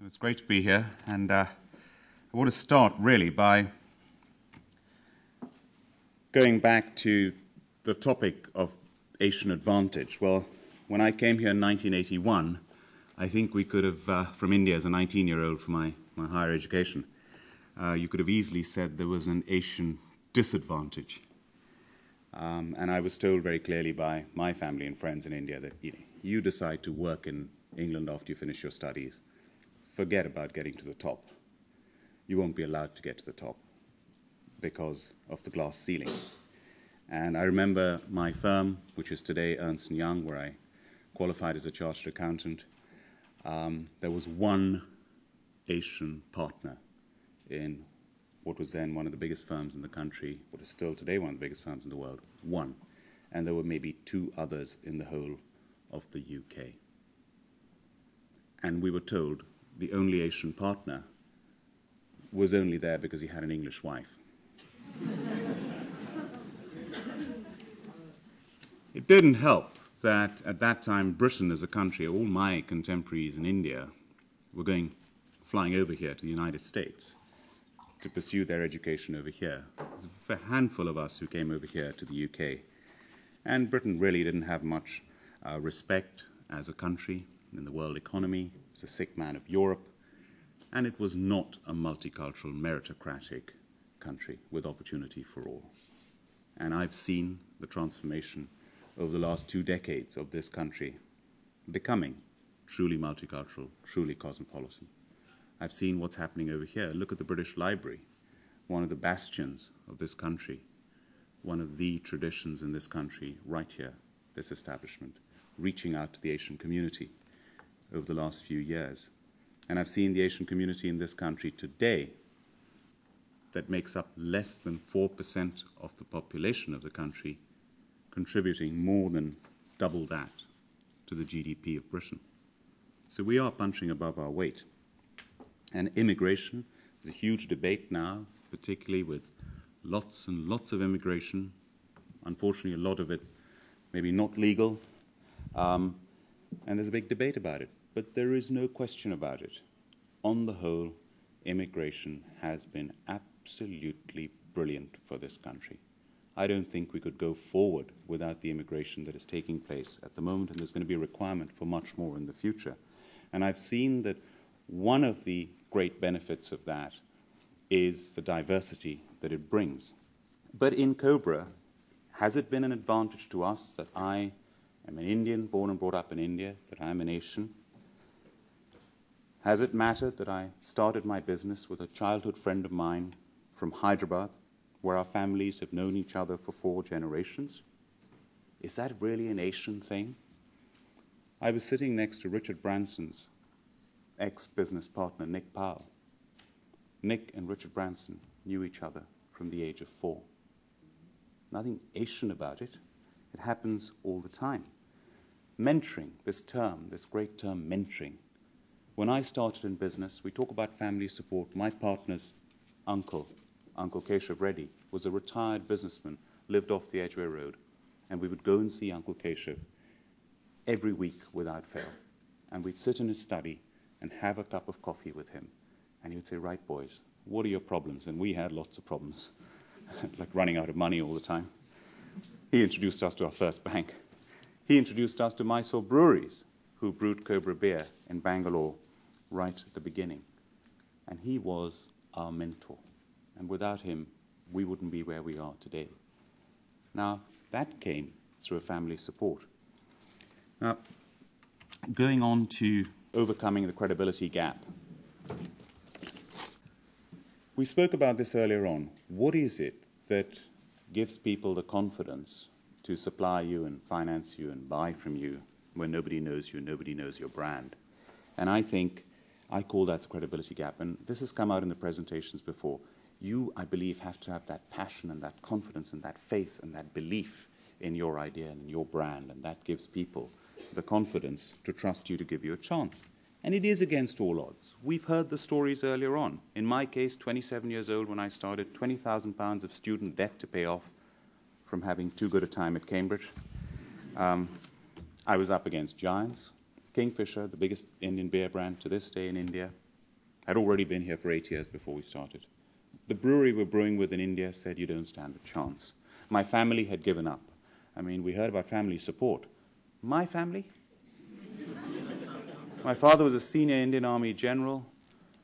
It's great to be here, and I want to start really by going back to the topic of Asian advantage. Well, when I came here in 1981, I think we could have, from India as a 19-year-old for my higher education, you could have easily said there was an Asian disadvantage. And I was told very clearly by my family and friends in India that you decide to work in England after you finish your studies. Forget about getting to the top. You won't be allowed to get to the top because of the glass ceiling. And I remember my firm, which is today Ernst & Young, where I qualified as a chartered accountant, there was one Asian partner in what was then one of the biggest firms in the country, what is still today one of the biggest firms in the world, one. And there were maybe two others in the whole of the UK. And we were told the only Asian partner was only there because he had an English wife. It didn't help that at that time Britain as a country, all my contemporaries in India were flying over here to the United States to pursue their education over here. There was a handful of us who came over here to the UK. And Britain really didn't have much respect as a country in the world economy. It was a sick man of Europe. And it was not a multicultural, meritocratic country with opportunity for all. And I've seen the transformation over the last 2 decades of this country becoming truly multicultural, truly cosmopolitan. I've seen what's happening over here. Look at the British Library, one of the bastions of this country, one of the traditions in this country right here, this establishment, reaching out to the Asian community over the last few years. And I've seen the Asian community in this country today that makes up less than 4% of the population of the country, contributing more than double that to the GDP of Britain. So we are punching above our weight. And immigration is a huge debate now, particularly with lots and lots of immigration. Unfortunately, a lot of it maybe not legal. And there's a big debate about it. But there is no question about it. On the whole, immigration has been absolutely brilliant for this country. I don't think we could go forward without the immigration that is taking place at the moment, and there's going to be a requirement for much more in the future. And I've seen that one of the great benefits of that is the diversity that it brings. But in Cobra, has it been an advantage to us that I am an Indian, born and brought up in India, that I'm an Asian? Has it mattered that I started my business with a childhood friend of mine from Hyderabad, where our families have known each other for 4 generations? Is that really an Asian thing? I was sitting next to Richard Branson's ex-business partner, Nick Powell. Nick and Richard Branson knew each other from the age of 4. Nothing Asian about it. It happens all the time. Mentoring, this term, this great term, mentoring. When I started in business, we talk about family support. My partner's uncle, Uncle Keshav Reddy, was a retired businessman, lived off the Edgware Road, and we would go and see Uncle Keshav every week without fail. And we'd sit in his study and have a cup of coffee with him. And he would say, right, boys, what are your problems? And we had lots of problems, like running out of money all the time. He introduced us to our first bank. He introduced us to Mysore Breweries, who brewed Cobra Beer in Bangalore right at the beginning. And he was our mentor. And without him, we wouldn't be where we are today. Now, that came through a family support. Now, going on to overcoming the credibility gap. We spoke about this earlier on. What is it that gives people the confidence to supply you and finance you and buy from you when nobody knows you, nobody knows your brand? And I call that the credibility gap. And this has come out in the presentations before. You, I believe, have to have that passion and that confidence and that faith and that belief in your idea and your brand. And that gives people the confidence to trust you to give you a chance. And it is against all odds. We've heard the stories earlier on. In my case, 27 years old when I started, £20,000 of student debt to pay off from having too good a time at Cambridge. I was up against giants. Kingfisher, the biggest Indian beer brand to this day in India, had already been here for 8 years before we started. The brewery we're brewing with in India said, you don't stand a chance. My family had given up. I mean, we heard about family support. My family? My father was a senior Indian Army general.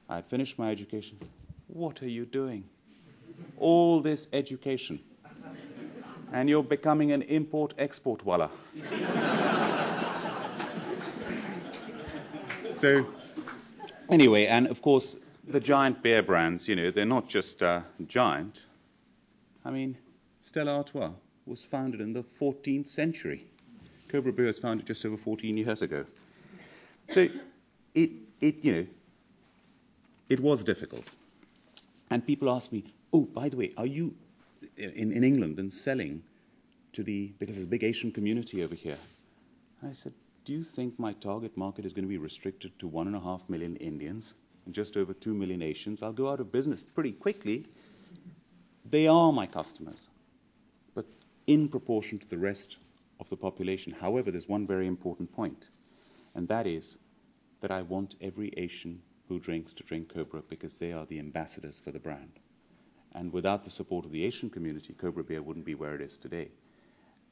I had finished my education. What are you doing? All this education. And you're becoming an import-export walla. So, anyway, and of course, the giant beer brands, you know, they're not just giant. I mean, Stella Artois was founded in the 14th century. Cobra Beer was founded just over 14 years ago. So, it was difficult. And people ask me, oh, by the way, are you in England and selling to because there's a big Asian community over here? And I said, do you think my target market is going to be restricted to 1.5 million Indians and just over 2 million Asians? I'll go out of business pretty quickly. They are my customers, but in proportion to the rest of the population. However, there's one very important point, and that is that I want every Asian who drinks to drink Cobra because they are the ambassadors for the brand. And without the support of the Asian community, Cobra Beer wouldn't be where it is today.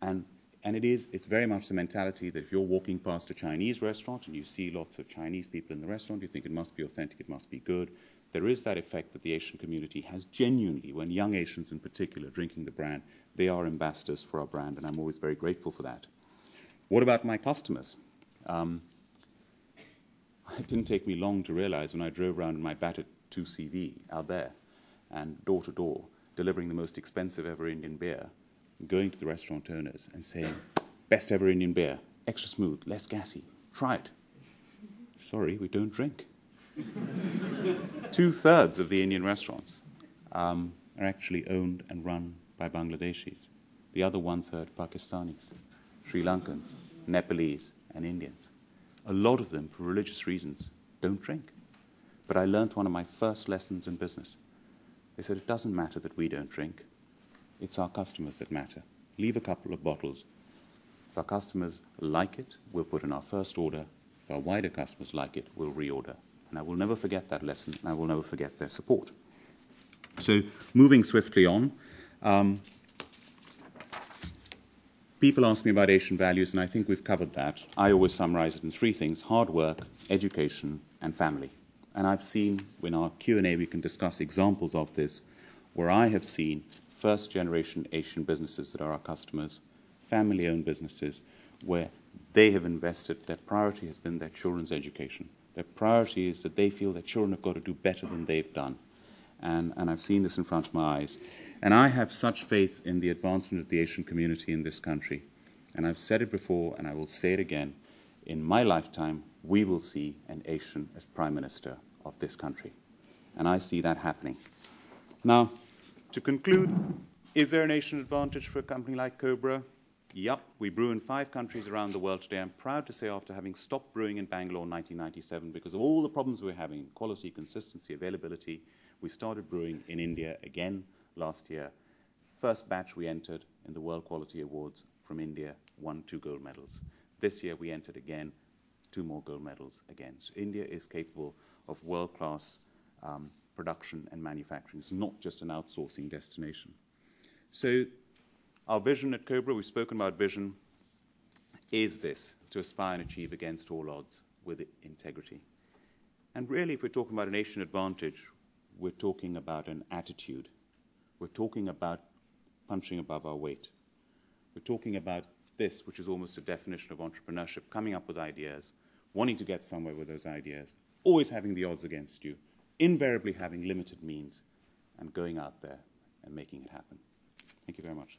And it's very much the mentality that if you're walking past a Chinese restaurant and you see lots of Chinese people in the restaurant, you think it must be authentic, it must be good. There is that effect that the Asian community has genuinely, when young Asians in particular drinking the brand, they are ambassadors for our brand, and I'm always very grateful for that. What about my customers? It didn't take me long to realize when I drove around in my battered 2CV out there and door to door, delivering the most expensive ever Indian beer, going to the restaurant owners and saying, best ever Indian beer, extra smooth, less gassy, try it. Sorry, we don't drink. 2/3 of the Indian restaurants are actually owned and run by Bangladeshis. The other 1/3 Pakistanis, Sri Lankans, Nepalese, and Indians. A lot of them, for religious reasons, don't drink. But I learned one of my first lessons in business. They said, it doesn't matter that we don't drink. It's our customers that matter. Leave a couple of bottles. If our customers like it, we'll put in our first order. If our wider customers like it, we'll reorder. And I will never forget that lesson, and I will never forget their support. So, moving swiftly on, people ask me about Asian values, and I think we've covered that. I always summarize it in 3 things: hard work, education, and family. And I've seen, in our Q&A, we can discuss examples of this, where I have seen first-generation Asian businesses that are our customers, family-owned businesses, where they have invested, their priority has been their children's education. Their priority is that they feel their children have got to do better than they've done. And I've seen this in front of my eyes. And I have such faith in the advancement of the Asian community in this country. And I've said it before, and I will say it again. In my lifetime, we will see an Asian as Prime Minister of this country. And I see that happening. Now, to conclude, is there an Asian advantage for a company like Cobra? Yup, we brew in 5 countries around the world today. I'm proud to say, after having stopped brewing in Bangalore in 1997, because of all the problems we're having, quality, consistency, availability, we started brewing in India again last year. First batch we entered in the World Quality Awards from India, won 2 gold medals. This year we entered again, 2 more gold medals again. So India is capable of world-class production and manufacturing. It's not just an outsourcing destination. So our vision at Cobra, we've spoken about vision, is this: to aspire and achieve against all odds with integrity. And really, if we're talking about an Asian advantage, we're talking about an attitude. We're talking about punching above our weight. We're talking about this, which is almost a definition of entrepreneurship: coming up with ideas, wanting to get somewhere with those ideas, always having the odds against you, invariably having limited means, and going out there and making it happen. Thank you very much.